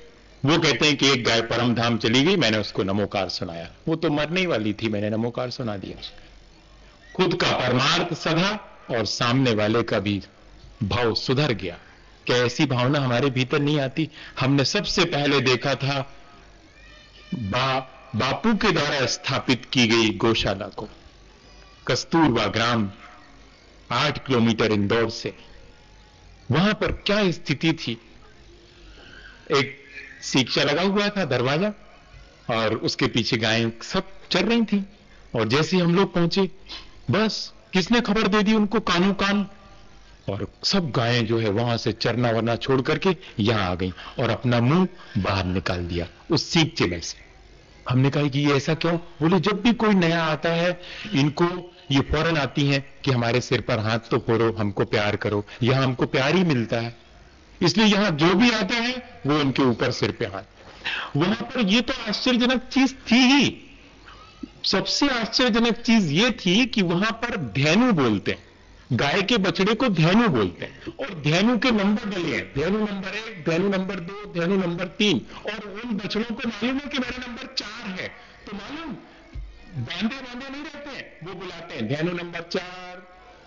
वो कहते हैं कि एक गाय परम धाम चली गई, मैंने उसको नमोकार सुनाया, वो तो मरने ही वाली थी, मैंने नमोकार सुना दिया। खुद का परमार्थ सधा और सामने वाले का भी भाव सुधर गया। क्या ऐसी भावना हमारे भीतर नहीं आती? हमने सबसे पहले देखा था बापू के द्वारा स्थापित की गई गौशाला को, कस्तूरबा ग्राम 8 किलोमीटर इंदौर से। वहां पर क्या स्थिति थी, एक सीखचा लगा हुआ था दरवाजा, और उसके पीछे गायें सब चल रही थी, और जैसे हम लोग पहुंचे बस किसने खबर दे दी उनको कानों कान, और सब गायें जो है वहां से चरना वरना छोड़ करके यहां आ गई और अपना मुंह बाहर निकाल दिया उस सीखचे में से। हमने कहा कि ये ऐसा क्यों? बोले जब भी कोई नया आता है इनको ये फौरन आती हैं कि हमारे सिर पर हाथ तो फोड़ो, हमको प्यार करो, यहां हमको प्यार ही मिलता है, इसलिए यहां जो भी आता है वो उनके ऊपर सिर पे हाथ। वहां पर ये तो आश्चर्यजनक चीज थी ही, सबसे आश्चर्यजनक चीज ये थी कि वहां पर धेनु बोलते हैं, गाय के बछड़े को धेनु बोलते हैं, और धेनु के नंबर डले हैं, धेनु नंबर 1, धेनु नंबर 2, धेनु नंबर 3, और उन बछड़ों को मालूम है कि मेरा नंबर 4 है, तो मालूम बांधे बांधे नहीं रहते हैं, वो बुलाते हैं धेनु नंबर 4।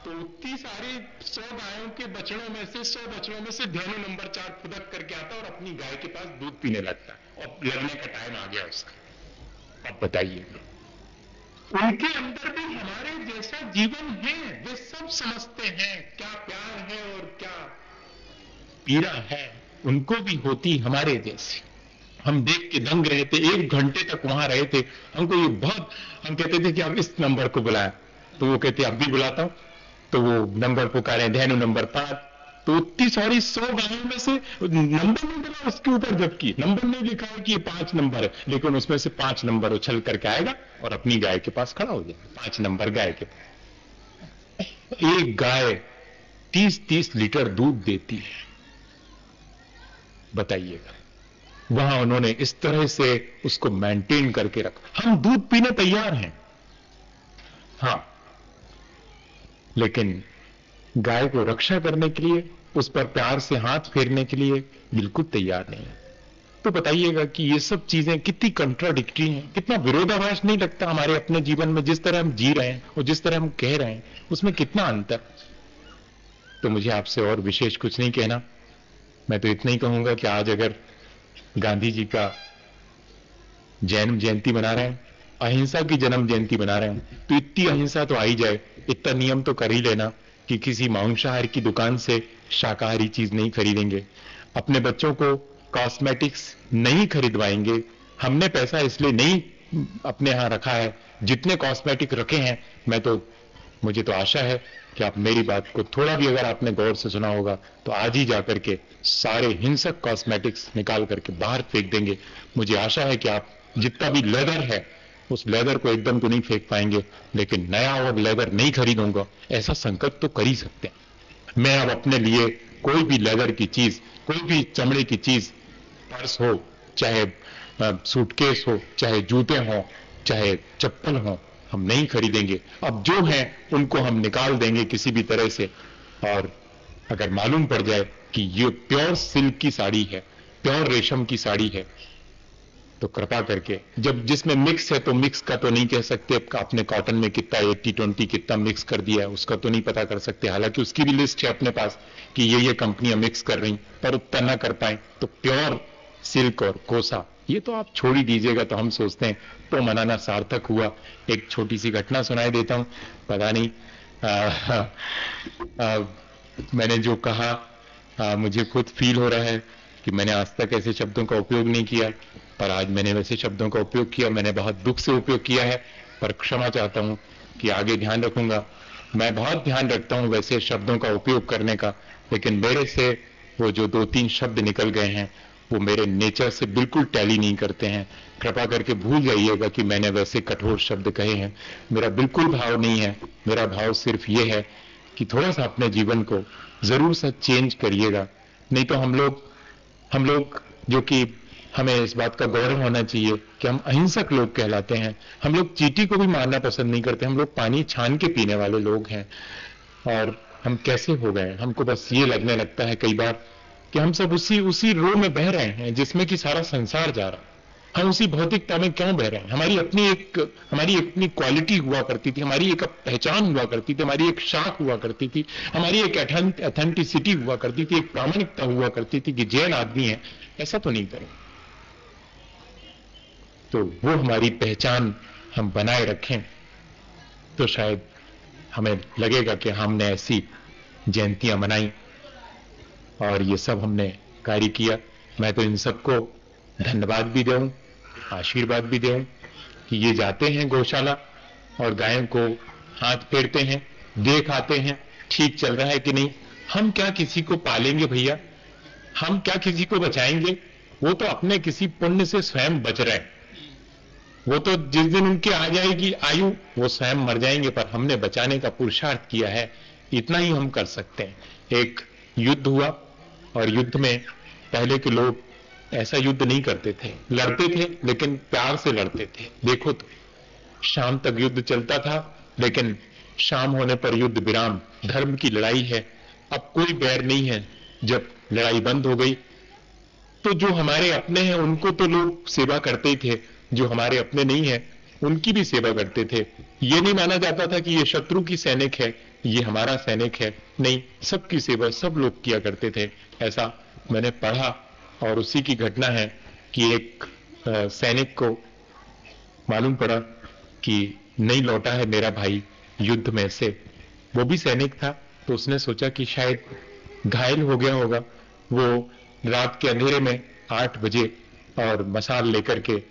तो उतनी सारी 100 गायों के बछड़ों में से 100 बछड़ों में से धेनु नंबर 4 फुदक करके आता और अपनी गाय के पास दूध पीने लगता, और लगने का टाइम आ गया उसका। अब बताइए, उनके अंदर भी हमारे जैसा जीवन है, वे सब समझते हैं क्या प्यार है और क्या पीड़ा है, उनको भी होती हमारे जैसी। हम देख के दंग रहे थे, 1 घंटे तक वहां रहे थे, हमको ये बहुत, हम कहते थे कि अब इस नंबर को बुलाया, तो वो कहते अब भी बुलाता हूं, तो वो नंबर पुकारे धेनु नंबर 5, तो इतनी सारी 100 गायों में से नंबर नहीं मिला उसके ऊपर, जबकि नंबर नहीं लिखा है कि ये 5 नंबर है, लेकिन उसमें से 5 नंबर उछल करके आएगा और अपनी गाय के पास खड़ा हो जाएगा, 5 नंबर गाय के पास। एक गाय 30-30 लीटर दूध देती है, बताइएगा। वहां उन्होंने इस तरह से उसको मेंटेन करके रखा। हम दूध पीने तैयार हैं, हां, लेकिन गाय को रक्षा करने के लिए, उस पर प्यार से हाथ फेरने के लिए बिल्कुल तैयार नहीं है। तो बताइएगा कि ये सब चीजें कितनी कंट्राडिक्टरी हैं, कितना विरोधाभास नहीं लगता हमारे अपने जीवन में, जिस तरह हम जी रहे हैं और जिस तरह हम कह रहे हैं, उसमें कितना अंतर। तो मुझे आपसे और विशेष कुछ नहीं कहना, मैं तो इतना ही कहूंगा कि आज अगर गांधी जी का जन्म जयंती मना रहे हैं, अहिंसा की जन्म जयंती मना रहे हैं, तो इतनी अहिंसा तो आ ही जाए, इतना नियम तो कर ही लेना कि किसी मांसाहारी की दुकान से शाकाहारी चीज नहीं खरीदेंगे, अपने बच्चों को कॉस्मेटिक्स नहीं खरीदवाएंगे। हमने पैसा इसलिए नहीं अपने यहां रखा है, जितने कॉस्मेटिक रखे हैं, मुझे तो आशा है कि आप मेरी बात को थोड़ा भी अगर आपने गौर से सुना होगा तो आज ही जाकर के सारे हिंसक कॉस्मेटिक्स निकाल करके बाहर फेंक देंगे। मुझे आशा है कि आप जितना भी लेदर है उस लेदर को एकदम तो नहीं फेंक पाएंगे, लेकिन नया और लेदर नहीं खरीदूंगा ऐसा संकल्प तो कर ही सकते हैं। मैं अब अपने लिए कोई भी लेदर की चीज, कोई भी चमड़े की चीज, पर्स हो, चाहे सूटकेस हो, चाहे जूते हो, चाहे चप्पल हो, हम नहीं खरीदेंगे। अब जो है उनको हम निकाल देंगे किसी भी तरह से। और अगर मालूम पड़ जाए कि ये प्योर सिल्क की साड़ी है, प्योर रेशम की साड़ी है, तो कृपा करके, जब जिसमें मिक्स है तो मिक्स का तो नहीं कह सकते, आपने कॉटन में कितना 80-20 कितना मिक्स कर दिया है उसका तो नहीं पता कर सकते, हालांकि उसकी भी लिस्ट है अपने पास कि ये कंपनियां मिक्स कर रही, पर उतना ना कर पाए। तो प्योर सिल्क और कोसा ये तो आप छोड़ ही दीजिएगा। तो हम सोचते हैं तो मनाना सार्थक हुआ। एक छोटी सी घटना सुनाई देता हूं, पता नहीं मैंने जो कहा मुझे खुद फील हो रहा है कि मैंने आज तक ऐसे शब्दों का उपयोग नहीं किया, पर आज मैंने वैसे शब्दों का उपयोग किया। मैंने बहुत दुख से उपयोग किया है, पर क्षमा चाहता हूं कि आगे ध्यान रखूंगा। मैं बहुत ध्यान रखता हूं वैसे शब्दों का उपयोग करने का, लेकिन मेरे से वो जो 2-3 शब्द निकल गए हैं वो मेरे नेचर से बिल्कुल टैली नहीं करते हैं। कृपा करके भूल जाइएगा कि मैंने वैसे कठोर शब्द कहे हैं, मेरा बिल्कुल भाव नहीं है। मेरा भाव सिर्फ ये है कि थोड़ा सा अपने जीवन को जरूर सा चेंज करिएगा। नहीं तो हम लोग जो कि हमें इस बात का गौरव होना चाहिए कि हम अहिंसक लोग कहलाते हैं। हम लोग चींटी को भी मारना पसंद नहीं करते, हम लोग पानी छान के पीने वाले लोग हैं। और हम कैसे हो गए, हमको बस ये लगने लगता है कई बार कि हम सब उसी रो में बह रहे हैं जिसमें कि सारा संसार जा रहा है। हम उसी भौतिकता में क्यों बह रहे हैं? हमारी अपनी क्वालिटी हुआ करती थी, हमारी एक पहचान हुआ करती थी, हमारी एक शाख हुआ करती थी, हमारी एक ऑथेंटिसिटी हुआ करती थी, एक प्रामाणिकता हुआ करती थी कि जैन आदमी है, ऐसा तो नहीं करें। तो वो हमारी पहचान हम बनाए रखें तो शायद हमें लगेगा कि हमने ऐसी जयंतियां मनाई और ये सब हमने कार्य किया। मैं तो इन सबको धन्यवाद भी दूं, आशीर्वाद भी दूं कि ये जाते हैं गौशाला और गायों को हाथ फेरते हैं, देख आते हैं ठीक चल रहा है कि नहीं। हम क्या किसी को पालेंगे भैया, हम क्या किसी को बचाएंगे? वो तो अपने किसी पुण्य से स्वयं बच रहे हैं। वो तो जिस दिन उनकी आ जाएगी आयु वो स्वयं मर जाएंगे, पर हमने बचाने का पुरुषार्थ किया है, इतना ही हम कर सकते हैं। एक युद्ध हुआ और युद्ध में पहले के लोग ऐसा युद्ध नहीं करते थे, लड़ते थे लेकिन प्यार से लड़ते थे। देखो तो शाम तक युद्ध चलता था, लेकिन शाम होने पर युद्ध विराम, धर्म की लड़ाई है, अब कोई बैर नहीं है। जब लड़ाई बंद हो गई तो जो हमारे अपने हैं उनको तो लोग सेवा करते ही थे, जो हमारे अपने नहीं है उनकी भी सेवा करते थे। ये नहीं माना जाता था कि ये शत्रु की सैनिक है, ये हमारा सैनिक है, नहीं, सबकी सेवा सब लोग किया करते थे। ऐसा मैंने पढ़ा और उसी की घटना है कि एक सैनिक को मालूम पड़ा कि नहीं लौटा है मेरा भाई युद्ध में से। वो भी सैनिक था, तो उसने सोचा कि शायद घायल हो गया होगा। वो रात के अंधेरे में 8 बजे और मशाल लेकर के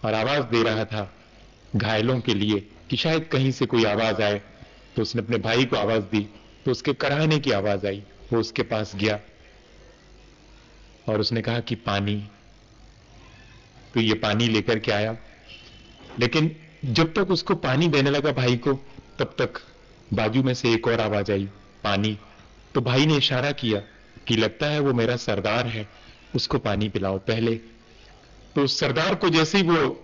और आवाज दे रहा था घायलों के लिए कि शायद कहीं से कोई आवाज आए। तो उसने अपने भाई को आवाज दी तो उसके कराहने की आवाज आई। वो उसके पास गया और उसने कहा कि पानी। तो ये पानी लेकर के आया, लेकिन जब तक उसको पानी देने लगा भाई को, तब तक बाजू में से एक और आवाज आई, पानी। तो भाई ने इशारा किया कि लगता है वो मेरा सरदार है उसको पानी पिलाओ पहले। तो सरदार को जैसे ही वो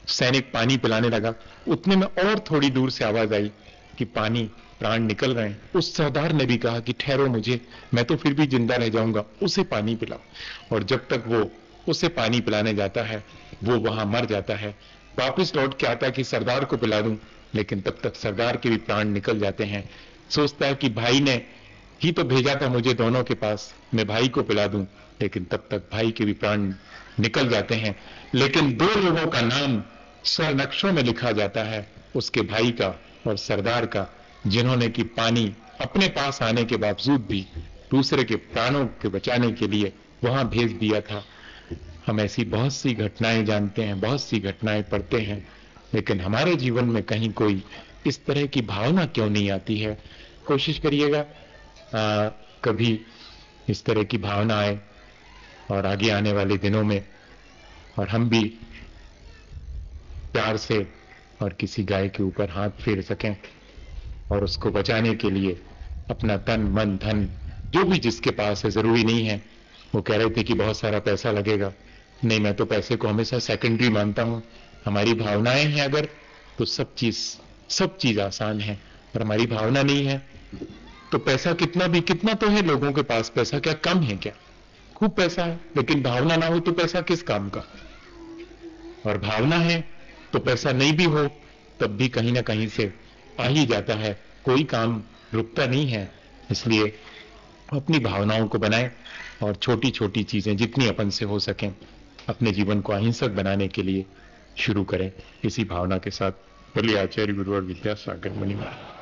सैनिक पानी पिलाने लगा, उतने में और थोड़ी दूर से आवाज आई कि पानी, प्राण निकल रहे हैं। उस सरदार ने भी कहा कि ठहरो, मुझे, मैं तो फिर भी जिंदा रह जाऊंगा, उसे पानी पिलाओ। और जब तक वो उसे पानी पिलाने जाता है, वो वहां मर जाता है। वापस लौट के आता है कि सरदार को पिला दूं, लेकिन तब तक सरदार के भी प्राण निकल जाते हैं। सोचता है कि भाई ने ही तो भेजा था मुझे दोनों के पास, मैं भाई को पिला दूं, लेकिन तब तक भाई के भी प्राण निकल जाते हैं। लेकिन दो लोगों का नाम स्वर्णक्षरों में लिखा जाता है, उसके भाई का और सरदार का, जिन्होंने कि पानी अपने पास आने के बावजूद भी दूसरे के प्राणों के बचाने के लिए वहां भेज दिया था। हम ऐसी बहुत सी घटनाएं जानते हैं, बहुत सी घटनाएं पढ़ते हैं, लेकिन हमारे जीवन में कहीं कोई इस तरह की भावना क्यों नहीं आती है? कोशिश करिएगा कभी इस तरह की भावना आए और आगे आने वाले दिनों में, और हम भी प्यार से और किसी गाय के ऊपर हाथ फेर सकें और उसको बचाने के लिए अपना तन मन धन जो भी जिसके पास है, जरूरी नहीं है। वो कह रहे थे कि बहुत सारा पैसा लगेगा, नहीं, मैं तो पैसे को हमेशा सेकेंडरी मानता हूं। हमारी भावनाएं हैं अगर, तो सब चीज आसान है। और हमारी भावना नहीं है तो पैसा कितना तो है लोगों के पास, पैसा क्या कम है क्या? खूब पैसा है, लेकिन भावना ना हो तो पैसा किस काम का? और भावना है तो पैसा नहीं भी हो तब भी कहीं ना कहीं से आ ही जाता है, कोई काम रुकता नहीं है। इसलिए अपनी भावनाओं को बनाएं और छोटी छोटी चीजें जितनी अपन से हो सकें अपने जीवन को अहिंसक बनाने के लिए शुरू करें। इसी भावना के साथ बोलिए आचार्य गुरुवर विद्यासागर मुनि महाराज।